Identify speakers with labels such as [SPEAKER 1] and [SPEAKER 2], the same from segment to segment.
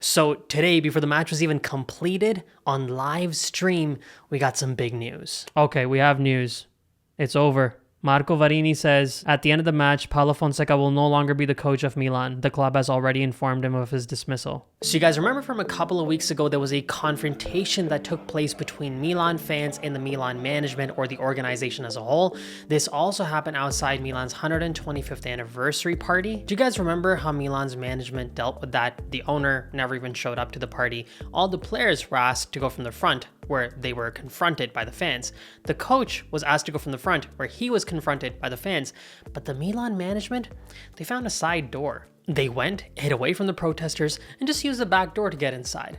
[SPEAKER 1] So today, before the match was even completed, on live stream, we got some big news. Okay, we have news. It's over. Marco Varini says, at the end of the match, Paulo Fonseca will no longer be the coach of Milan. The club has already informed him of his dismissal. So you guys remember from a couple of weeks ago, there was a confrontation that took place between Milan fans and the Milan management, or the organization as a whole. This also happened outside Milan's 125th anniversary party. Do you guys remember how Milan's management dealt with that? The owner never even showed up to the party. All the players were asked to go from the front, where they were confronted by the fans. The coach was asked to go from the front, where he was confronted by the fans. But the Milan management, they found a side door. They went, hid away from the protesters, and just used the back door to get inside.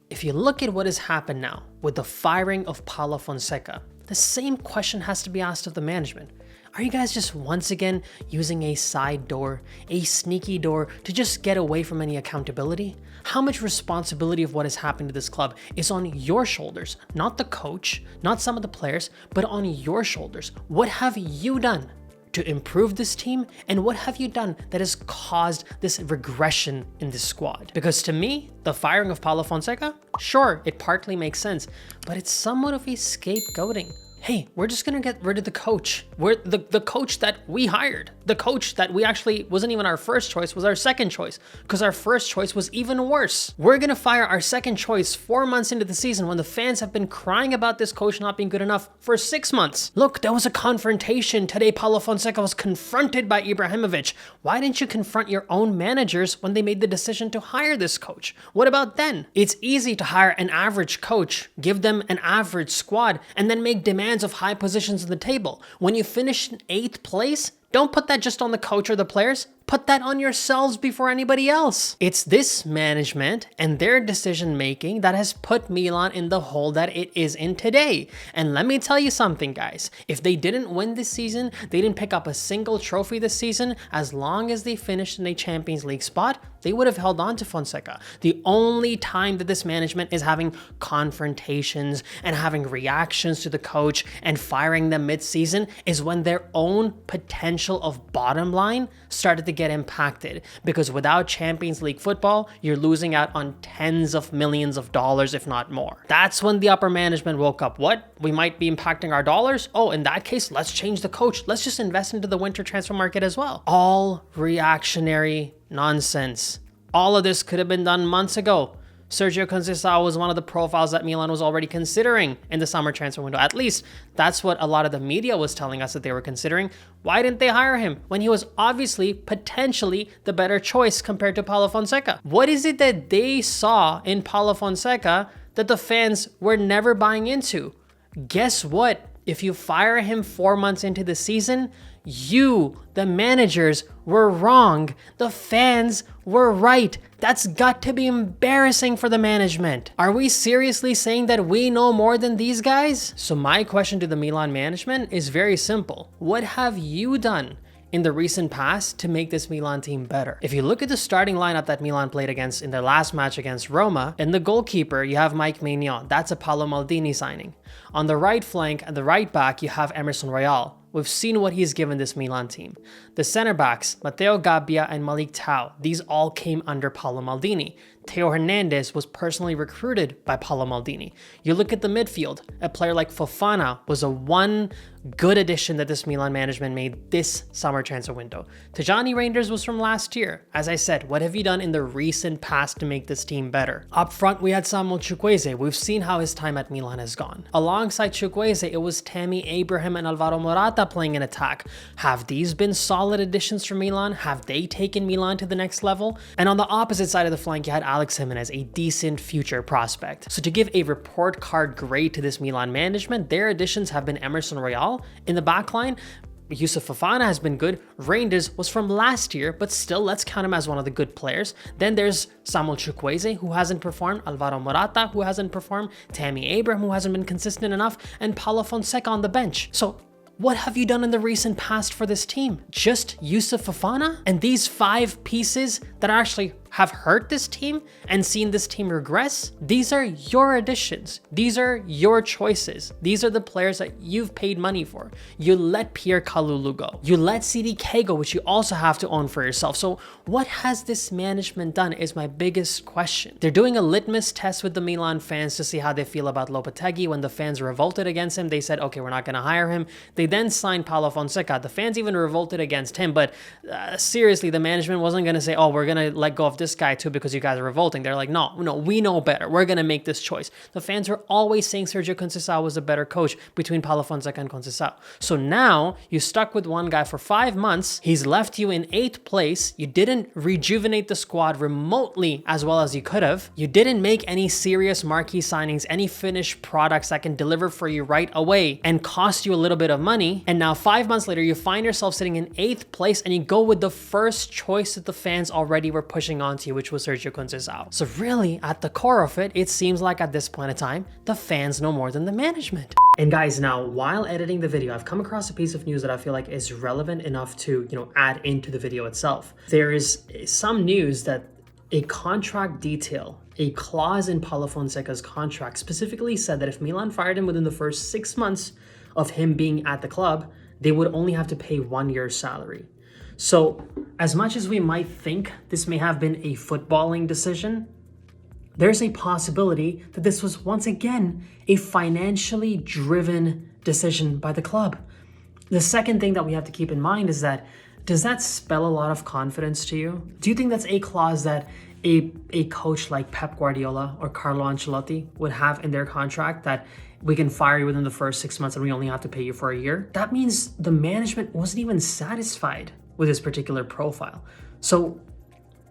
[SPEAKER 1] If you look at what has happened now with the firing of Paulo Fonseca, the same question has to be asked of the management. Are you guys just once again using a side door, a sneaky door, to just get away from any accountability? How much responsibility of what has happened to this club is on your shoulders? Not the coach, not some of the players, but on your shoulders. What have you done to improve this team? And what have you done that has caused this regression in this squad? Because to me, the firing of Paulo Fonseca, sure, it partly makes sense, but it's somewhat of a scapegoating. Hey, we're just gonna get rid of the coach. We're the coach that we hired. The coach that we actually wasn't even our first choice, was our second choice, because our first choice was even worse. We're gonna fire our second choice 4 months into the season when the fans have been crying about this coach not being good enough for 6 months. Look, there was a confrontation. Today, Paulo Fonseca was confronted by Ibrahimovic. Why didn't you confront your own managers when they made the decision to hire this coach? What about then? It's easy to hire an average coach, give them an average squad, and then make demands of high positions on the table. When you finish in 8th place, don't put that just on the coach or the players. Put that on yourselves before anybody else. It's this management and their decision making that has put Milan in the hole that it is in today. And let me tell you something, guys. If they didn't win this season, they didn't pick up a single trophy this season, as long as they finished in a Champions League spot, they would have held on to Fonseca. The only time that this management is having confrontations and having reactions to the coach and firing them mid-season is when their own potential of bottom line started to get impacted, because without Champions League football, you're losing out on tens of millions of dollars, if not more. That's when the upper management woke up. What? We might be impacting our dollars? Oh, in that case, let's change the coach. Let's just invest into the winter transfer market as well. All reactionary nonsense. All of this could have been done months ago. Sergio Conceicao was one of the profiles that Milan was already considering in the summer transfer window. At least that's what a lot of the media was telling us that they were considering. Why didn't they hire him when he was obviously potentially the better choice compared to Paulo Fonseca? What is it that they saw in Paulo Fonseca that the fans were never buying into? Guess what? If you fire him 4 months into the season, you, the managers, were wrong. The fans were right. That's got to be embarrassing for the management. Are we seriously saying that we know more than these guys? So my question to the Milan management is very simple. What have you done in the recent past to make this Milan team better? If you look at the starting lineup that Milan played against in their last match against Roma, in the goalkeeper, you have Mike Maignan. That's a Paolo Maldini signing. On the right flank and the right back, you have Emerson Royal. We've seen what he's given this Milan team. The center backs, Matteo Gabbia and Malik Tau, these all came under Paolo Maldini. Theo Hernandez was personally recruited by Paolo Maldini. You look at the midfield, a player like Fofana was a one good addition that this Milan management made this summer transfer window. Tajani Reinders was from last year. As I said, what have you done in the recent past to make this team better? Up front, we had Samuel Chukwueze. We've seen how his time at Milan has gone. Alongside Chukwueze, it was Tammy Abraham and Alvaro Morata playing in attack. Have these been solid additions for Milan? Have they taken Milan to the next level? And on the opposite side of the flank, you had Alex Jimenez, a decent future prospect. So to give a report card grade to this Milan management, their additions have been Emerson Royal. In the backline, Yusuf Fofana has been good. Reinders was from last year, but still, let's count him as one of the good players. Then there's Samuel Chukwueze, who hasn't performed, Alvaro Morata, who hasn't performed, Tammy Abraham, who hasn't been consistent enough, and Paulo Fonseca on the bench. So what have you done in the recent past for this team? Just Yusuf Fofana? And these 5 pieces that are actually have hurt this team and seen this team regress, these are your additions. These are your choices. These are the players that you've paid money for. You let Pierre Kalulu go. You let CDK go, which you also have to own for yourself. So what has this management done is my biggest question. They're doing a litmus test with the Milan fans to see how they feel about Lopetegui. When the fans revolted against him, they said, okay, we're not going to hire him. They then signed Paulo Fonseca. The fans even revolted against him, but seriously, the management wasn't going to say, oh, we're going to let go of this guy too because you guys are revolting. They're like, no, we know better. We're going to make this choice. The fans were always saying Sergio Conceicao was a better coach between Paulo Fonseca and Conceicao. So now you stuck with one guy for 5 months. He's left you in 8th place. You didn't rejuvenate the squad remotely as well as you could have. You didn't make any serious marquee signings, any finished products that can deliver for you right away and cost you a little bit of money. And now 5 months later, you find yourself sitting in 8th place and you go with the first choice that the fans already were pushing onto you, which was Sergio Conceicao. So really, at the core of it, it seems like at this point in time, the fans know more than the management. And guys, now while editing the video, I've come across a piece of news that I feel like is relevant enough to, add into the video itself. There is some news that a contract detail, a clause in Paulo Fonseca's contract specifically said that if Milan fired him within the first 6 months of him being at the club, they would only have to pay 1 year's salary. So as much as we might think this may have been a footballing decision, there's a possibility that this was once again a financially driven decision by the club. The second thing that we have to keep in mind is that, does that spell a lot of confidence to you? Do you think that's a clause that a coach like Pep Guardiola or Carlo Ancelotti would have in their contract, that we can fire you within the first 6 months and we only have to pay you for a year? That means the management wasn't even satisfied with his particular profile. So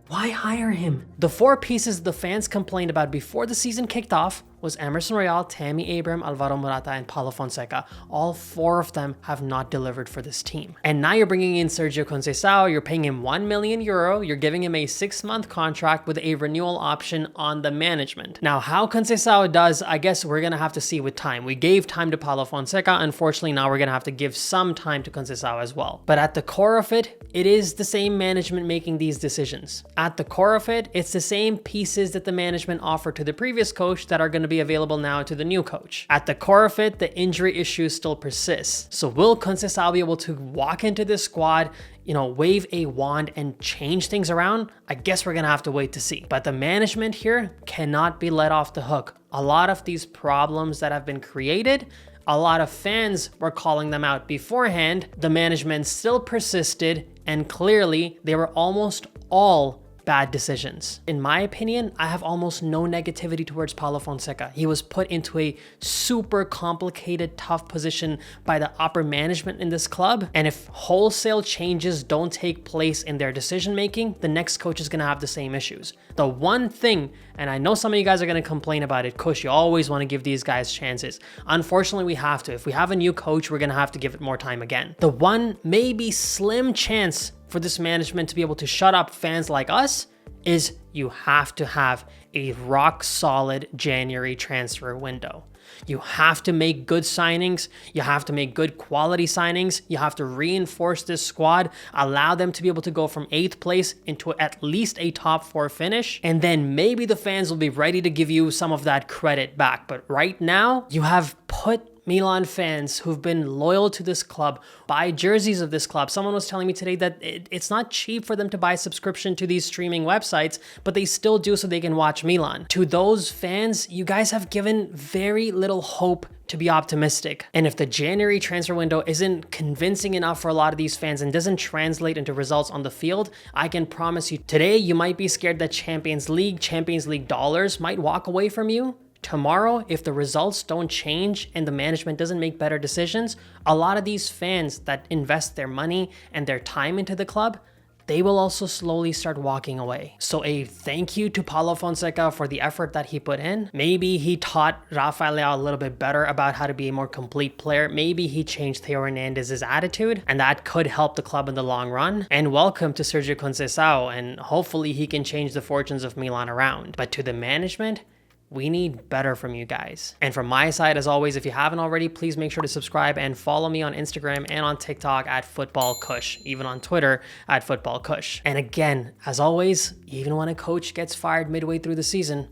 [SPEAKER 1] why hire him? The 4 pieces the fans complained about before the season kicked off was Emerson Royal, Tammy Abraham, Alvaro Morata, and Paulo Fonseca. All 4 of them have not delivered for this team. And now you're bringing in Sergio Conceicao, you're paying him €1 million, you're giving him a 6-month contract with a renewal option on the management. Now, how Conceicao does, I guess we're gonna have to see with time. We gave time to Paulo Fonseca. Unfortunately, now we're gonna have to give some time to Conceicao as well. But at the core of it, it is the same management making these decisions. At the core of it, it's the same pieces that the management offered to the previous coach that are gonna be available now to the new coach. At the core of it, the injury issue still persists. So will Conceicao be able to walk into this squad, wave a wand and change things around? I guess we're gonna have to wait to see. But the management here cannot be let off the hook. A lot of these problems that have been created, a lot of fans were calling them out beforehand. The management still persisted, and clearly they were almost all bad decisions. In my opinion, I have almost no negativity towards Paulo Fonseca. He was put into a super complicated, tough position by the upper management in this club. And if wholesale changes don't take place in their decision-making, the next coach is gonna have the same issues. The one thing, and I know some of you guys are gonna complain about it, coach, you always wanna give these guys chances. Unfortunately, we have to. If we have a new coach, we're gonna have to give it more time again. The one maybe slim chance for this management to be able to shut up fans like us is you have to have a rock solid January transfer window. You have to make good signings. You have to make good quality signings. You have to reinforce this squad, allow them to be able to go from 8th place into at least a top 4 finish. And then maybe the fans will be ready to give you some of that credit back. But right now, you have put Milan fans who've been loyal to this club, buy jerseys of this club. Someone was telling me today that it's not cheap for them to buy a subscription to these streaming websites, but they still do so they can watch Milan. To those fans, you guys have given very little hope to be optimistic. And if the January transfer window isn't convincing enough for a lot of these fans and doesn't translate into results on the field, I can promise you today you might be scared that Champions League dollars might walk away from you. Tomorrow, if the results don't change and the management doesn't make better decisions, a lot of these fans that invest their money and their time into the club, they will also slowly start walking away. So a thank you to Paulo Fonseca for the effort that he put in. Maybe he taught Rafael Leao a little bit better about how to be a more complete player. Maybe he changed Theo Hernandez's attitude, and that could help the club in the long run. And welcome to Sergio Conceicao, and hopefully he can change the fortunes of Milan around. But to the management, We need better from you guys. And from my side, as always, if you haven't already, please make sure to subscribe and follow me on Instagram and on TikTok at FootballKush, even on Twitter at FootballKush. And again, as always, even when a coach gets fired midway through the season,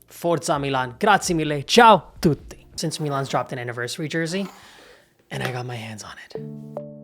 [SPEAKER 1] Forza Milan, grazie mille, ciao tutti. Since Milan's dropped an anniversary jersey, and I got my hands on it.